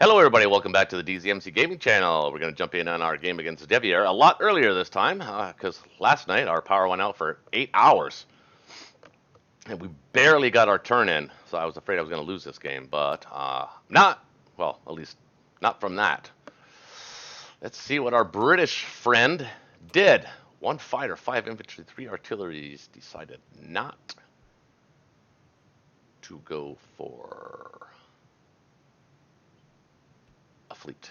Hello, everybody. Welcome back to the DZMC Gaming Channel. We're going to jump in on our game against Devier a lot earlier this time because last night our power went out for 8 hours and we barely got our turn in. So I was afraid I was going to lose this game, but not. Well, at least not from that. Let's see what our British friend did. One fighter, five infantry, three artilleries. Decided not to go for a fleet.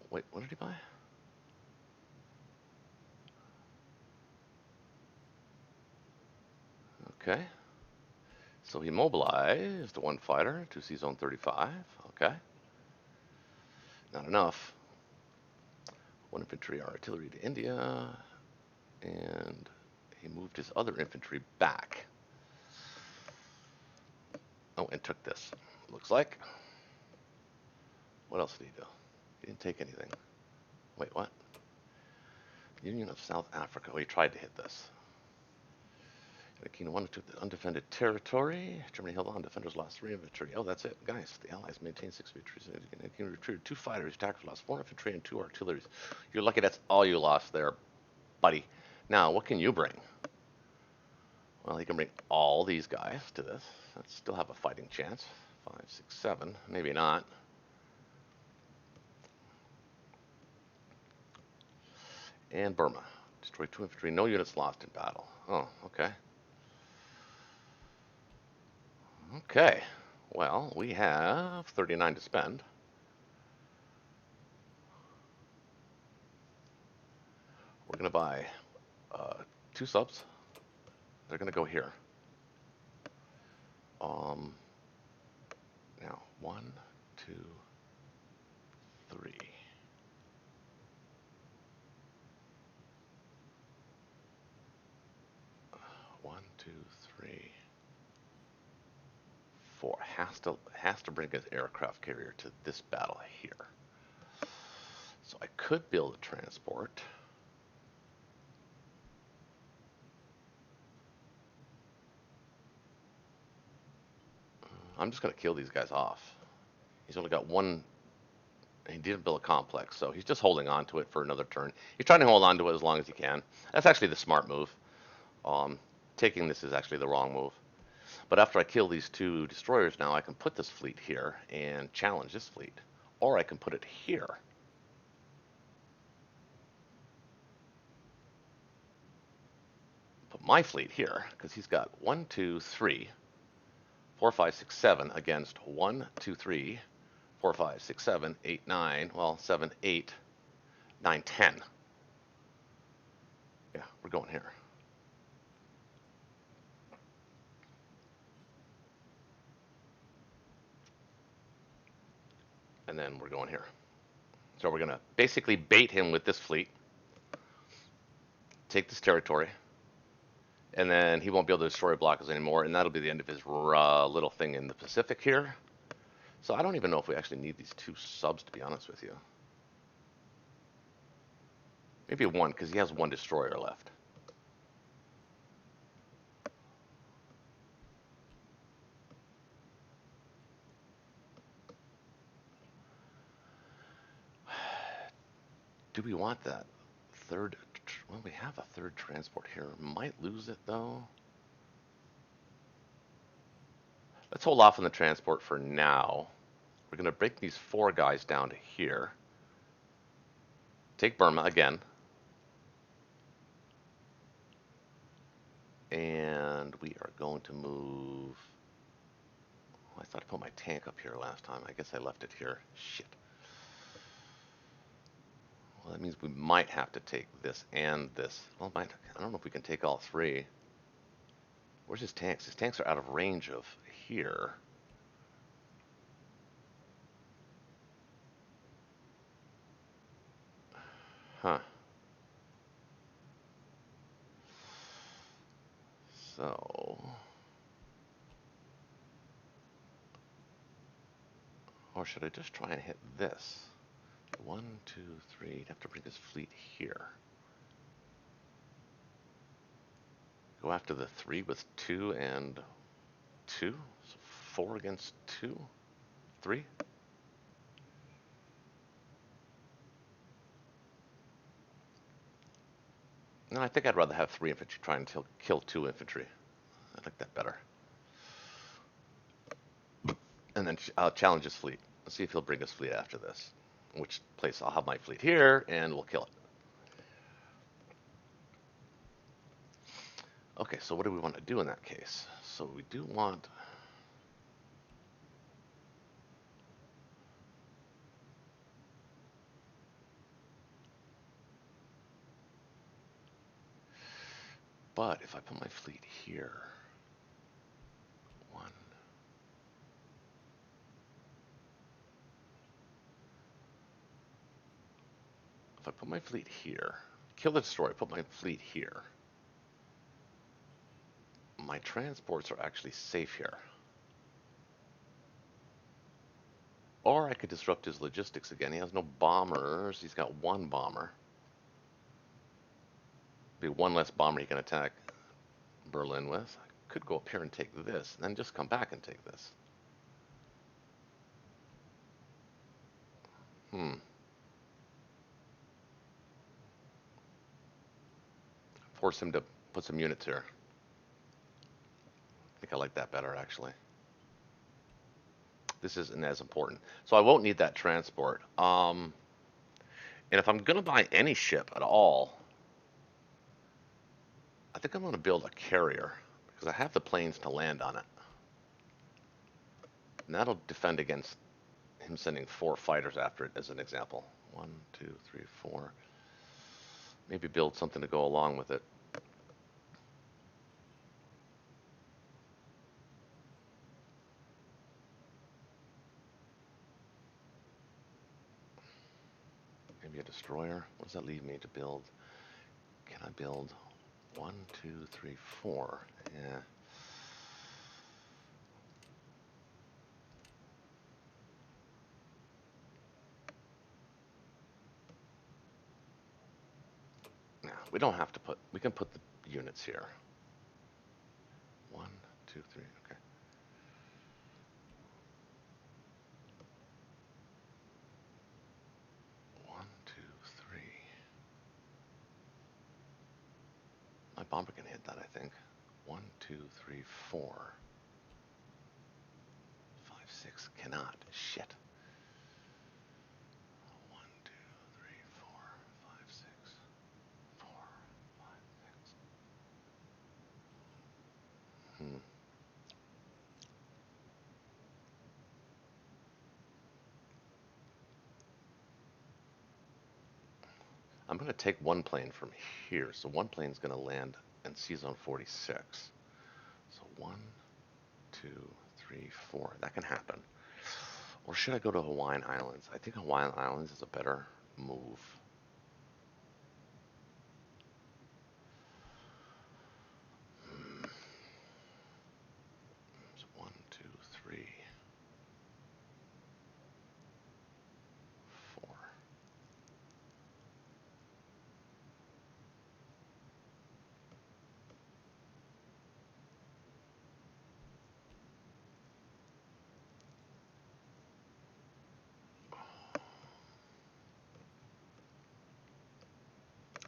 Wait, what did he buy? Okay. So he mobilized one fighter to C Zone 35. Okay. Not enough. One infantry artillery to India. And he moved his other infantry back. Oh, and took this. Looks like. What else did he do? He didn't take anything. Wait, what? Union of South Africa. Oh, he tried to hit this. The Kingdom 1 took the undefended territory. Germany held on. Defenders lost 3 infantry. Oh, that's it. Guys, the Allies maintained 6 victories. The Kingdom recruited 2 fighters. Attackers lost 4 infantry and 2 artilleries. You're lucky that's all you lost there, buddy. Now, what can you bring? Well, he can bring all these guys to this. Let's still have a fighting chance. 5, 6, 7. Maybe not. And Burma. Destroy 2 infantry. No units lost in battle. Oh, okay. Okay. Well, we have 39 to spend. We're going to buy 2 subs. They're going to go here. Um, Now, 1, 2, 3. 1, 2, 3, 4. Has to bring his aircraft carrier to this battle here. So I could build a transport. I'm just going to kill these guys off. He's only got one. He didn't build a complex, so he's just holding on to it for another turn. He's trying to hold on to it as long as he can. That's actually the smart move. Um, Taking this is actually the wrong move. But after I kill these 2 destroyers now, I can put this fleet here and challenge this fleet. Or I can put it here. Put my fleet here, because he's got 1, 2, 3, 4, 5, 6, 7 against 1, 2, 3, 4, 5, 6, 7, 8, 9. Well, 7, 8, 9, 10. Yeah, we're going here. And then we're going here. So we're going to basically bait him with this fleet, take this territory, and then he won't be able to destroy block us anymore, and that'll be the end of his little thing in the Pacific here. So I don't even know if we actually need these 2 subs, to be honest with you. Maybe 1, because he has 1 destroyer left. Do we want that third? Well, we have a 3rd transport here. Might lose it, though. Let's hold off on the transport for now. We're going to break these 4 guys down to here. Take Burma again. And we are going to move. Oh, I thought I put my tank up here last time. I guess I left it here. Shit. Well, that means we might have to take this and this. Well, I don't know if we can take all 3. Where's his tanks? His tanks are out of range of here. Huh. So, or should I just try and hit this? 1, 2, 3. You'd have to bring his fleet here. Go after the 3 with 2 and 2. So 4 against 2? 3? No, I think I'd rather have 3 infantry try and kill 2 infantry. I like that better. And then I'll challenge his fleet. Let's see if he'll bring his fleet after this. In which place I'll have my fleet here, and we'll kill it. Okay, so what do we want to do in that case? So we do want... But if I put my fleet here... 1... If I put my fleet here... Kill the destroyer, put my fleet here... My transports are actually safe here. Or I could disrupt his logistics again. He has no bombers. He's got 1 bomber. Be 1 less bomber he can attack Berlin with. I could go up here and take this, and then just come back and take this. Force him to put some units here. I think I like that better, actually. This isn't as important. So I won't need that transport. And if I'm going to buy any ship at all, I think I'm going to build a carrier, because I have the planes to land on it. And that'll defend against him sending 4 fighters after it, as an example. 1, 2, 3, 4. Maybe build something to go along with it. Maybe a destroyer. What does that leave me to build? Can I build 1, 2, 3, 4? Yeah. Now, we don't have to put, we can put the units here. 1, 2, 3, okay. One, two, three. My bomber can hit that, I think. 1, 2, 3, 4. 5, 6 cannot. Shit. 1, 2, 3, 4, 5, 6, 4, 5, 6. I'm going to take 1 plane from here. So 1 plane's going to land and see zone 46. So 1, 2, 3, 4. That can happen. Or should I go to Hawaiian Islands? I think Hawaiian Islands is a better move. So 1, 2, 3, 4.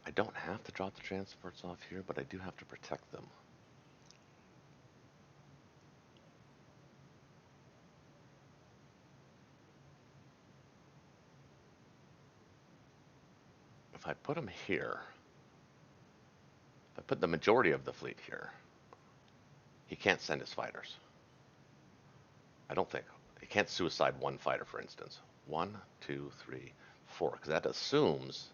I don't have to drop the transports off here, but I do have to protect them. If I put them here, if I put the majority of the fleet here, he can't send his fighters. I don't think. He can't suicide 1 fighter, for instance. 1, 2, 3, 4, because that assumes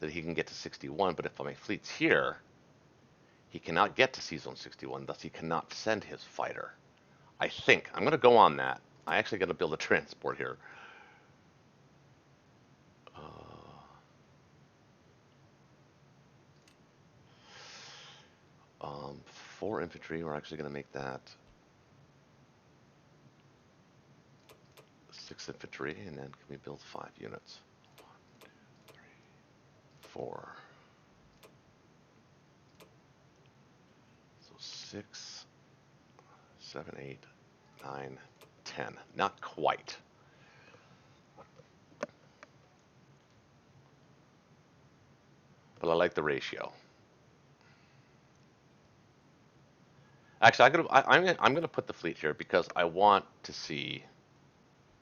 that he can get to 61, but if my fleet's here, he cannot get to C-Zone 61, thus he cannot send his fighter. I think. I'm going to go on that. I actually got to build a transport here. 4 infantry, we're actually going to make that 6 infantry, and then can we build 5 units? 1, 2, 3, 4. So 6, 7, 8, 9, 10. Not quite. But I like the ratio. Actually, I'm gonna put the fleet here because I want to see.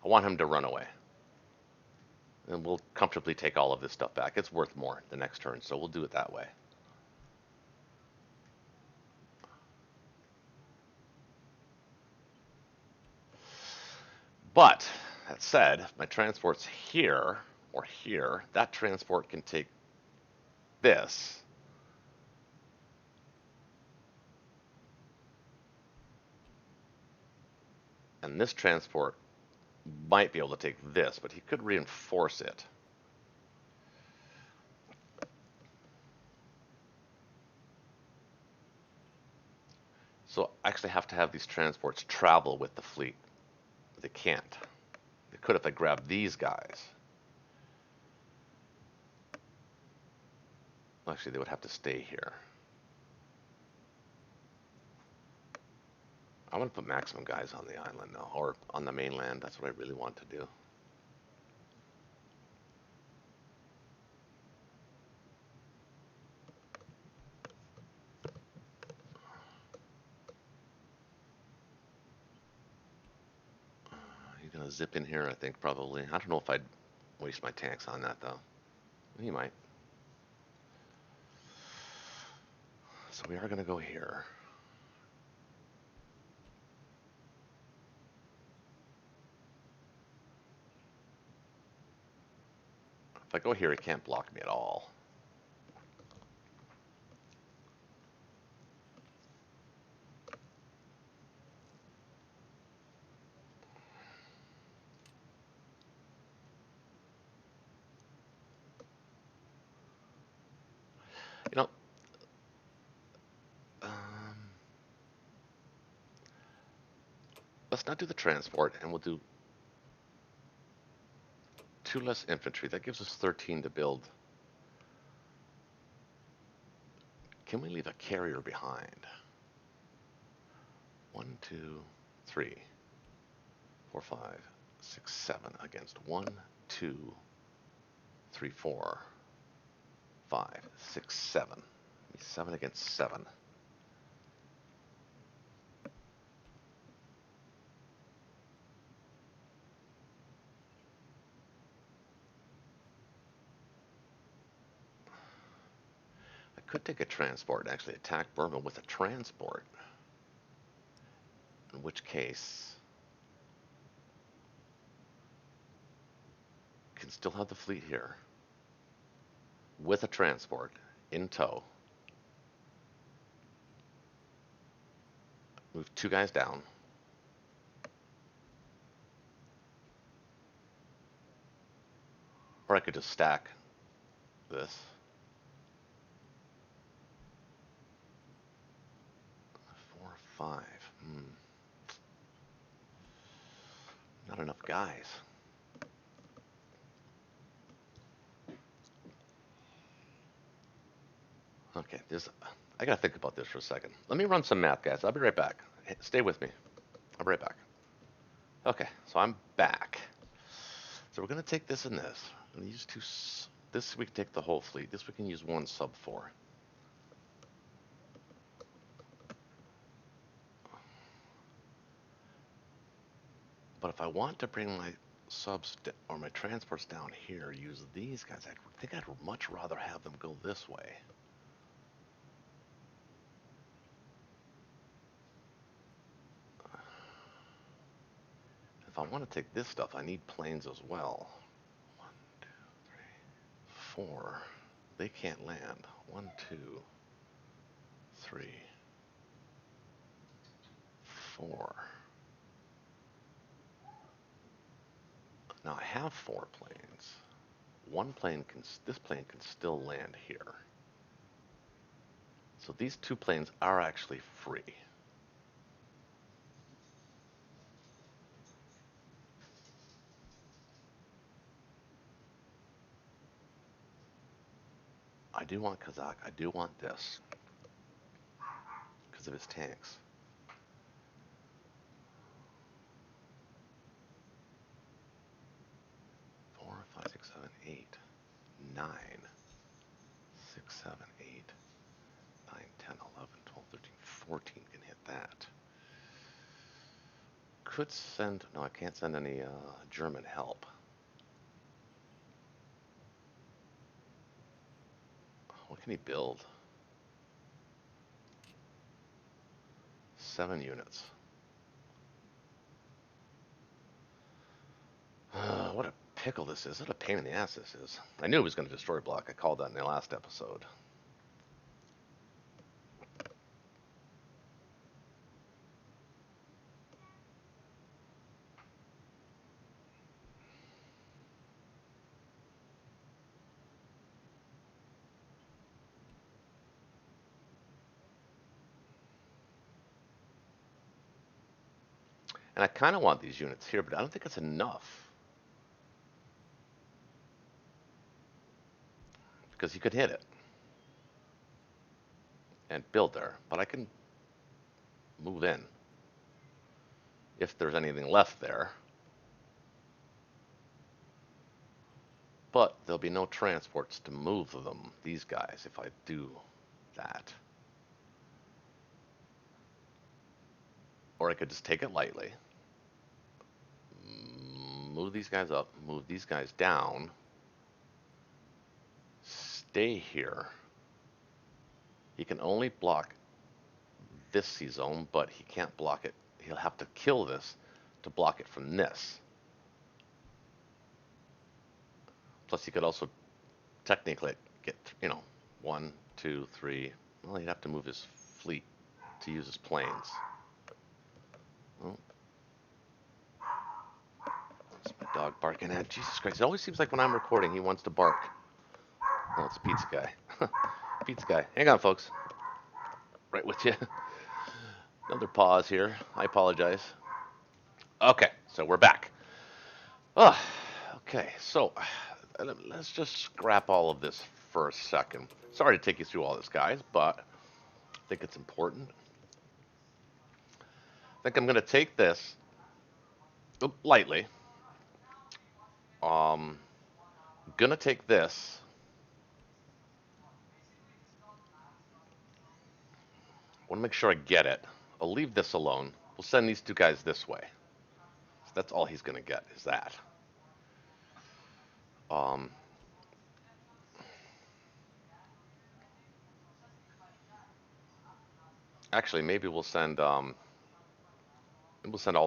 I want him to run away, and we'll comfortably take all of this stuff back. It's worth more the next turn, so we'll do it that way. But that said, my transport's here or here. That transport can take this. And this transport might be able to take this, but he could reinforce it. So I actually have to have these transports travel with the fleet. They can't. They could if I grab these guys. Actually, they would have to stay here. I want to put maximum guys on the island now, or on the mainland. That's what I really want to do. He's gonna zip in here, I think, probably. I don't know if I'd waste my tanks on that, though. He might. So we are gonna go here. If I go here, he can't block me at all. You know, let's not do the transport, and we'll do 2 less infantry. That gives us 13 to build. Can we leave a carrier behind? 1, 2, 3, 4, 5, 6, 7 against 1, 2, 3, 4, 5, 6, 7. 7 against 7. I could take a transport and actually attack Burma with a transport. In which case, can still have the fleet here with a transport in tow. Move 2 guys down. Or I could just stack this. 4, 5. Not enough guys. Okay, I gotta think about this for a second. Let me run some math, guys. I'll be right back. Hey, stay with me. I'll be right back. Okay, so I'm back. So we're gonna take this and this. And these two. This we can take the whole fleet. This we can use 1 sub for. But if I want to bring my subs or my transports down here, use these guys, I think I'd much rather have them go this way. If I want to take this stuff, I need planes as well. 1, 2, 3, 4. They can't land. 1, 2, 3, 4. Now I have 4 planes. This plane can still land here. So these 2 planes are actually free. I do want Kazakh. I do want this because of his tanks. 9, 6, 7, 8, 9, 10, 11, 12, 13, 14 can hit that. Could send, no, I can't send any German help. What can he build? 7 units. What a pickle this is. What a pain in the ass this is. I knew it was going to destroy block. I called that in the last episode. And I kind of want these units here, but I don't think it's enough. Because you could hit it and build there. But I can move in if there's anything left there. But there'll be no transports to move them, these guys, if I do that. Or I could just take it lightly. Move these guys up, move these guys down. Stay here. He can only block this C-zone, but he can't block it. He'll have to kill this to block it from this. Plus, he could also technically get, 1, 2, 3. Well, he'd have to move his fleet to use his planes. Oh. That's my dog barking at. Jesus Christ. It always seems like when I'm recording, he wants to bark. Oh, it's Pizza Guy. Pizza Guy. Hang on, folks. Right with you. Another pause here. I apologize. Okay, so we're back. Oh, okay, so let's just scrap all of this for a second. Sorry to take you through all this, guys, but I think it's important. I think I'm going to take this lightly. Going to take this. Want to make sure I get it. I'll leave this alone. We'll send these two guys this way. So that's all he's going to get is that. Actually, maybe we'll send all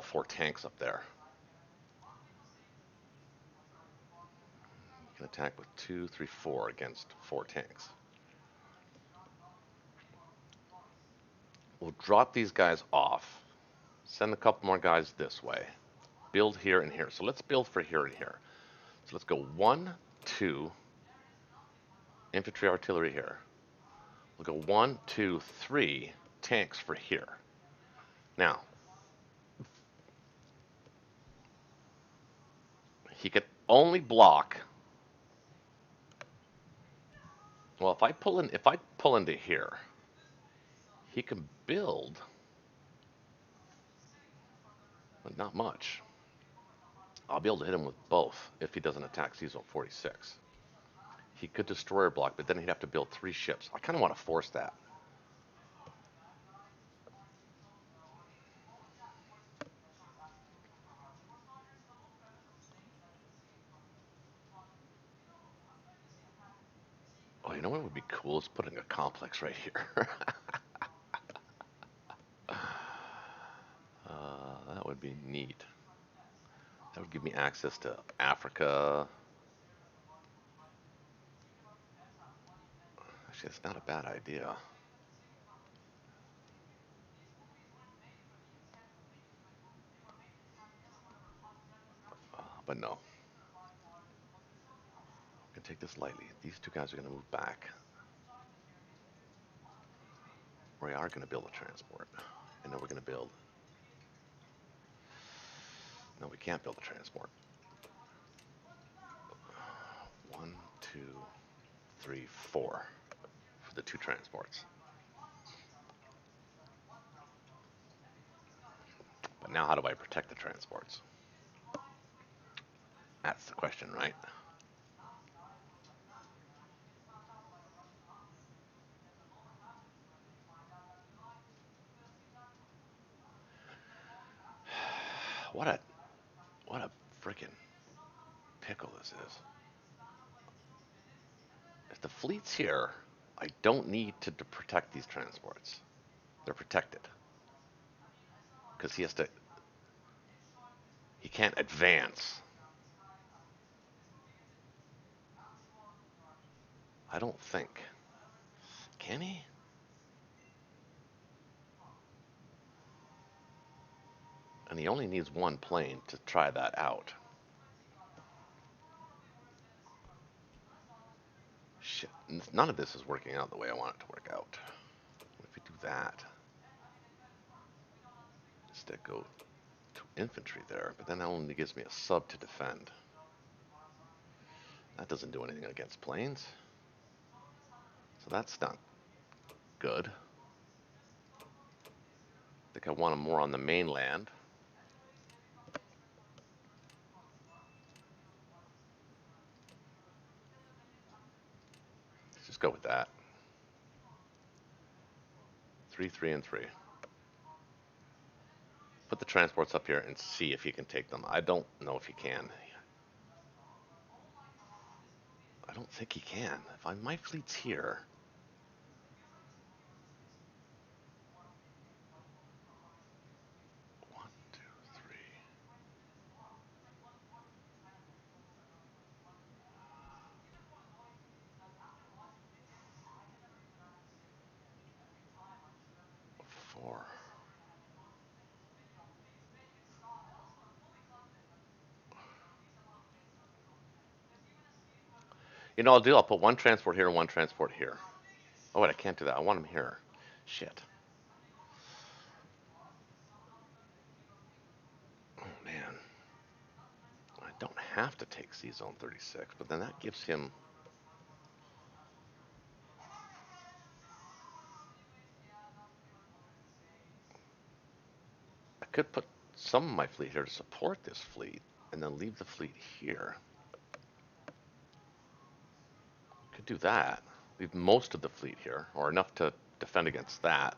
4 tanks up there. You can attack with 2, 3, 4 against 4 tanks. We'll drop these guys off. Send a couple more guys this way. Build here and here. So let's build for here and here. So let's go 1, 2, infantry artillery here. We'll go 1, 2, 3 tanks for here. Now, he can only block. Well, if I pull into here, he can build, but not much. I'll be able to hit him with both if he doesn't attack C-Zone 46. He could destroyer block, but then he'd have to build 3 ships. I kind of want to force that. Oh, you know what would be cool is putting a complex right here. That would be neat. That would give me access to Africa. Actually, it's not a bad idea. But no. I'm going to take this lightly. These two guys are going to move back. We are going to build a transport. And then we're going to build... No, we can't build a transport. 1, 2, 3, 4 for the 2 transports. But now how do I protect the transports? That's the question, right? What a what a freaking pickle this is. If the fleet's here, I don't need to protect these transports. They're protected. Because he can't advance. I don't think. Can he? And he only needs one plane to try that out. Shit, none of this is working out the way I want it to work out. If we do that, instead go to infantry there, but then that only gives me a sub to defend. That doesn't do anything against planes. So that's not good. I think I want them more on the mainland. Let's just go with that. 3, 3, and 3. Put the transports up here and see if you can take them. I don't know if you can. I don't think he can. If my fleet's here, 1, 2, 3. Four. You know, I'll put one transport here and one transport here. Oh, wait, I can't do that. I want them here. Shit. Oh, man. I don't have to take C Zone 36, but then that gives him... I could put some of my fleet here to support this fleet, and then leave the fleet here. Could do that. Leave most of the fleet here, or enough to defend against that.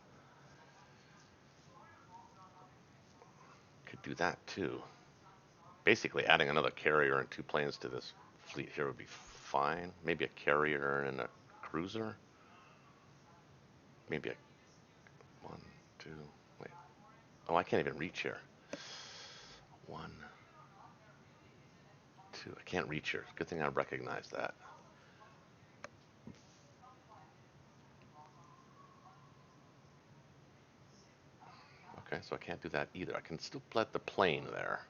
Could do that too. Basically, adding another carrier and 2 planes to this fleet here would be fine. Maybe a carrier and a cruiser. Maybe a 1, 2. Wait. Oh, I can't even reach here. 1, 2. I can't reach here. Good thing I recognize that. Okay, so I can't do that either. I can still let the plane there.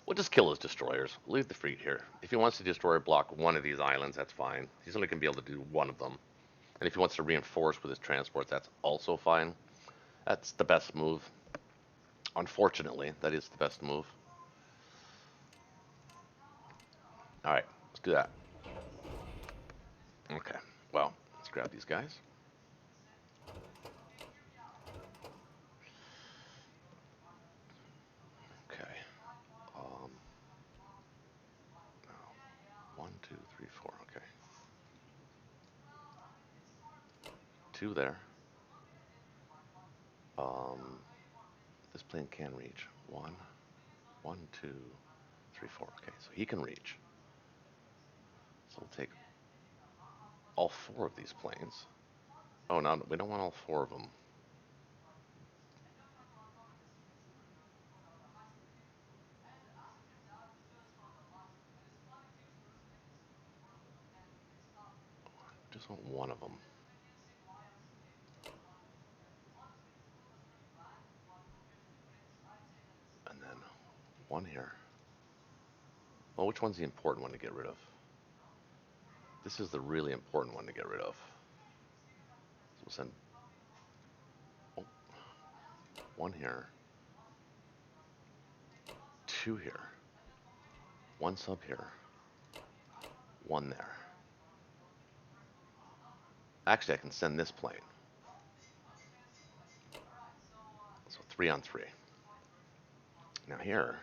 We'll just kill his destroyers. Leave the fleet here. If he wants to destroy or block one of these islands, that's fine. He's only going to be able to do one of them. And if he wants to reinforce with his transport, that's also fine. That's the best move. Unfortunately, that is the best move. All right, let's do that. Okay, well, let's grab these guys. Okay. Um, 1, 2, 3, 4. Okay. 2 there. This plane can reach. 1, 1, 2, 3, 4. Okay, so he can reach. So we'll take all 4 of these planes. Oh, no, we don't want all 4 of them. Just want one of them. And then one here. Well, which one's the important one to get rid of? This is the really important one to get rid of. So we'll send one here, 2 here, 1 sub here, 1 there. Actually, I can send this plane. So 3 on 3. Now here,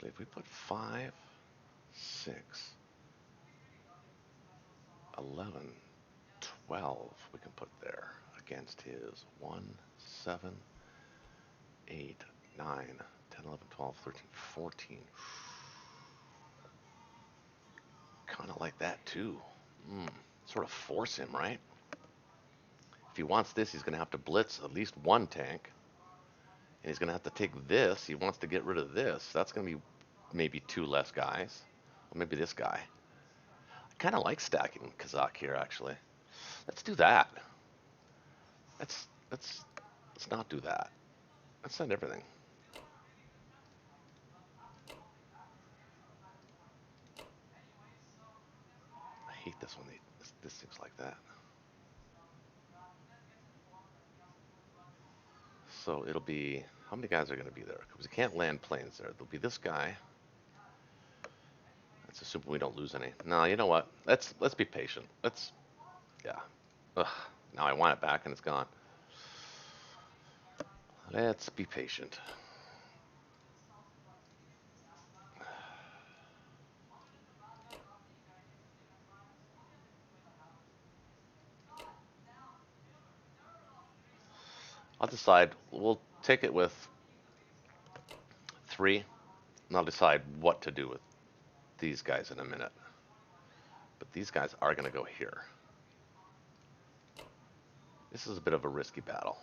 If we put 5, 6, 11, 12, we can put there against his 1, 7, 8, 9, 10, 11, 12, 13, 14. Kind of like that too. Sort of force him, right? If he wants this, he's going to have to blitz at least one tank. And he's going to have to take this. He wants to get rid of this. That's going to be maybe 2 less guys. Or maybe this guy. I kind of like stacking Kazakh here, actually. Let's do that. Let's not do that. Let's send everything. I hate this one. This thing's like that. So it'll be, how many guys are going to be there? Because we can't land planes there. There'll be this guy. Let's assume we don't lose any. No, you know what? Let's be patient. Yeah. Ugh, now I want it back and it's gone. Let's be patient. I'll decide. We'll take it with 3, and I'll decide what to do with these guys in a minute. But these guys are going to go here. This is a bit of a risky battle.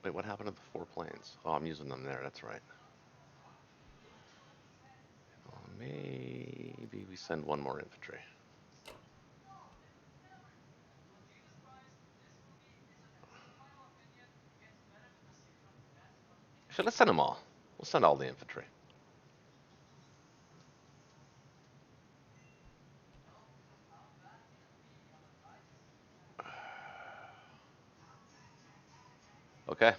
Wait, what happened to the 4 planes? Oh, I'm using them there. That's right. Well, maybe we send 1 more infantry. Actually, let's send them all. We'll send all the infantry. Okay,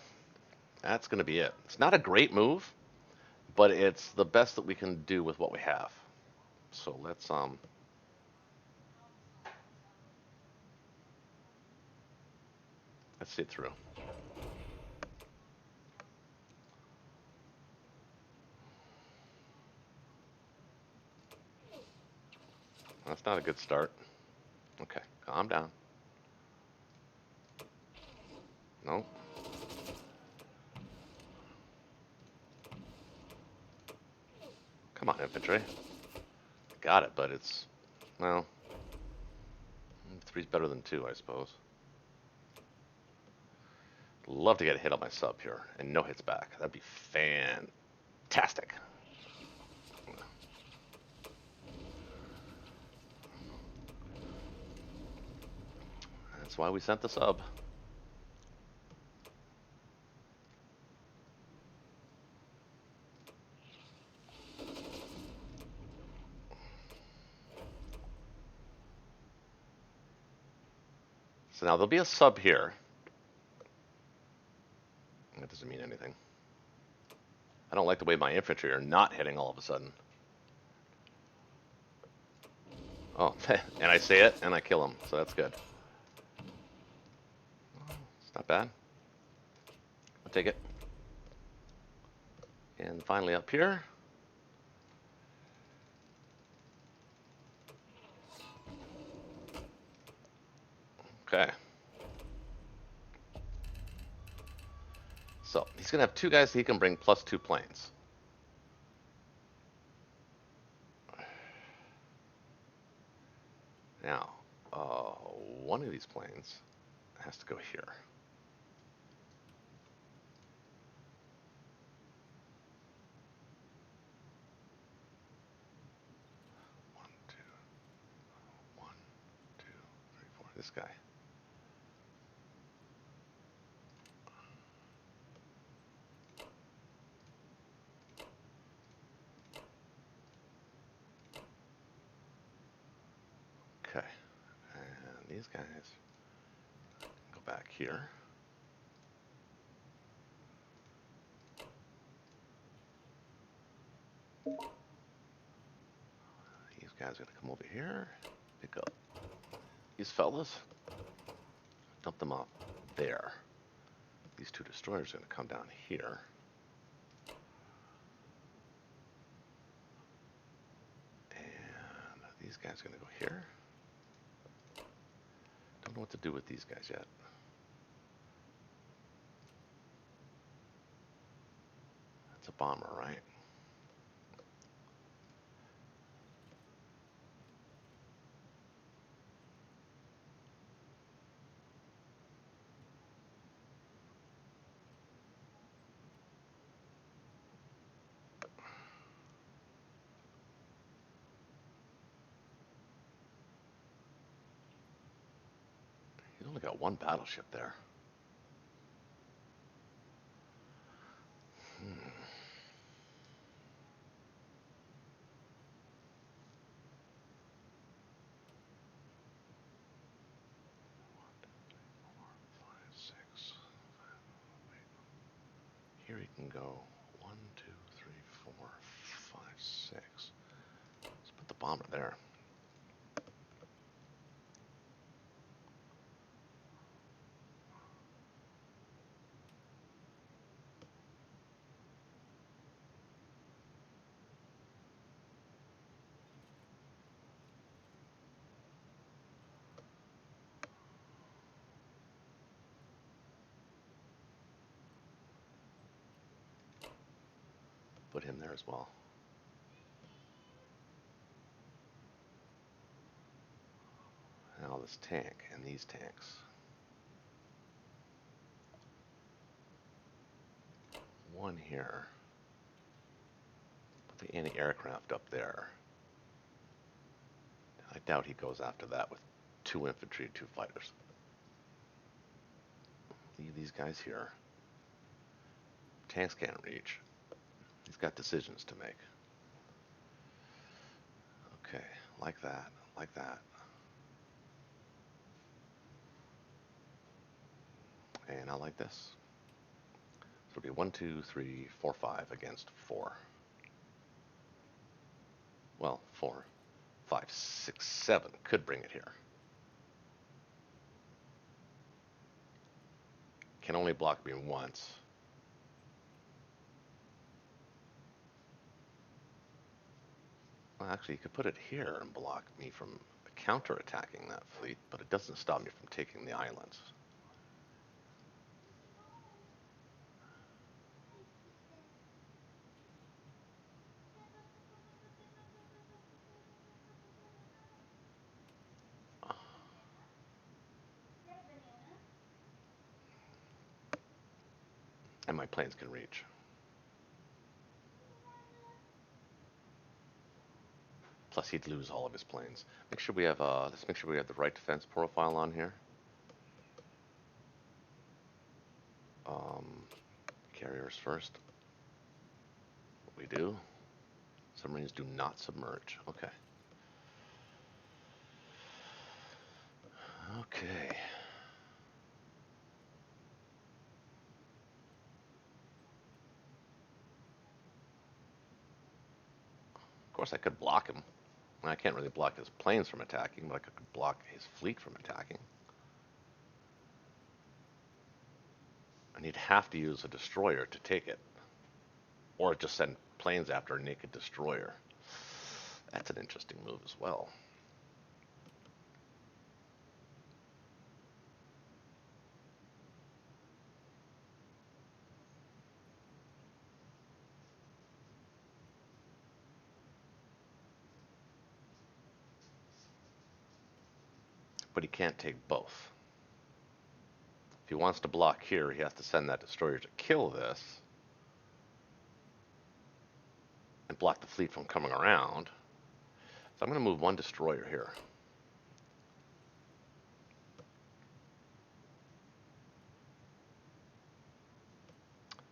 that's going to be it. It's not a great move, but it's the best that we can do with what we have. So let's see it through. That's not a good start. Okay, calm down. No. Come on, infantry. Got it, but it's, well, 3's better than 2, I suppose. Love to get a hit on my sub here, and no hits back. That'd be fantastic. That's why we sent the sub. So now there'll be a sub here. That doesn't mean anything. I don't like the way my infantry are not hitting all of a sudden. Oh, and I say it, and I kill him, so that's good. It's not bad. I'll take it. And finally up here. Okay. So he's going to have 2 guys that he can bring plus 2 planes. Now, one of these planes has to go here. One, two, three, 4. This guy. Okay. And these guys go back here. These guys are going to come over here, pick up these fellas. dump them off there. These two destroyers are going to come down here. And these guys are going to go here. Don't know what to do with these guys yet. That's a bomber, right? He's only got one battleship there. Here he can go 1, 2, 3, 4, 5, 6. Let's put the bomber there. Put him there as well. Now this tank and these tanks. One here. Put the anti-aircraft up there. I doubt he goes after that with 2 infantry and 2 fighters. Leave these guys here. Tanks can't reach. He's got decisions to make. Okay, like that, like that. And I like this. So it'll be 1, 2, 3, 4, 5 against 4. Well, 4, 5, 6, 7 could bring it here. Can only block me once. Well, actually, you could put it here and block me from counter-attacking that fleet, but it doesn't stop me from taking the islands. And my planes can reach. Plus, he'd lose all of his planes. Make sure we have. Let's make sure we have the right defense profile on here. Carriers first. We do. Submarines do not submerge. Okay. Okay. Of course, I could block him. I can't really block his planes from attacking, but I could block his fleet from attacking. And he'd have to use a destroyer to take it. Or just send planes after a naked destroyer. That's an interesting move as well. But he can't take both. If he wants to block here, he has to send that destroyer to kill this and block the fleet from coming around. So I'm going to move one destroyer here.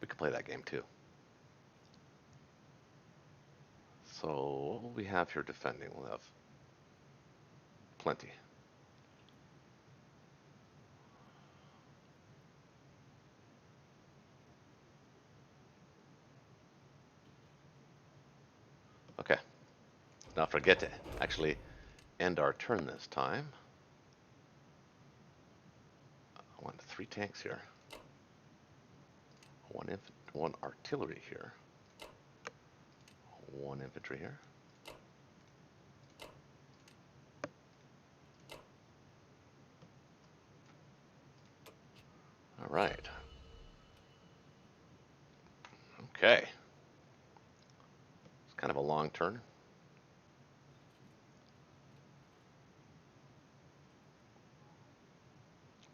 We could play that game too. So what will we have here defending? We'll have plenty. Okay. Now forget to actually end our turn this time. I want 3 tanks here. One artillery here. 1 infantry here. All right. Okay. It's kind of a long turn.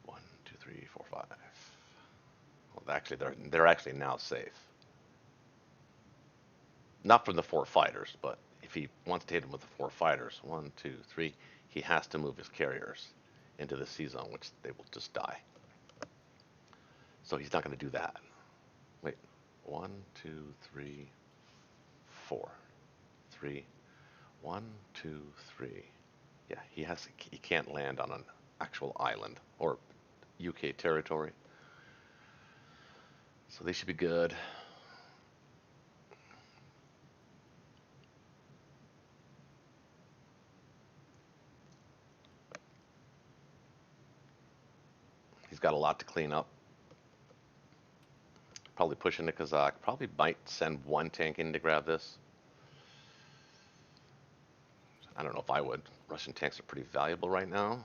One, two, three, four, five. Well, actually, they're actually now safe. Not from the 4 fighters, but if he wants to hit him with the 4 fighters, one, two, three, he has to move his carriers into the C zone, which they will just die. So he's not going to do that. Wait, one, two, three, four, three, one, two, three. Yeah, he can't land on an actual island or UK territory. So they should be good. He's got a lot to clean up. Probably push into Kazakh. Probably might send 1 tank in to grab this. I don't know if I would. Russian tanks are pretty valuable right now.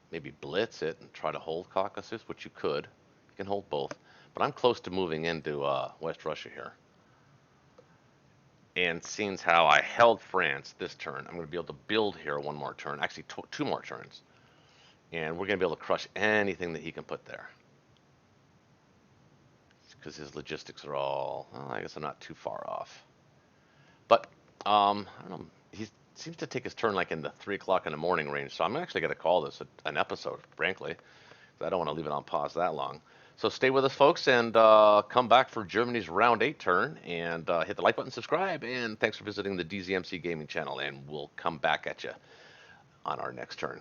Maybe blitz it and try to hold Caucasus, which you could. You can hold both. But I'm close to moving into West Russia here. And seeing how I held France this turn, I'm going to be able to build here 1 more turn. Actually, 2 more turns. And we're going to be able to crush anything that he can put there. Because his logistics are all, well, I guess I'm not too far off. But, I don't know. He seems to take his turn like in the 3 o'clock in the morning range. So I'm actually going to call this an episode, frankly. I don't want to leave it on pause that long. So stay with us, folks, and come back for Germany's round 8 turn. And hit the like button, subscribe, and thanks for visiting the DZMC Gaming channel. And we'll come back at you on our next turn.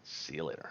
See you later.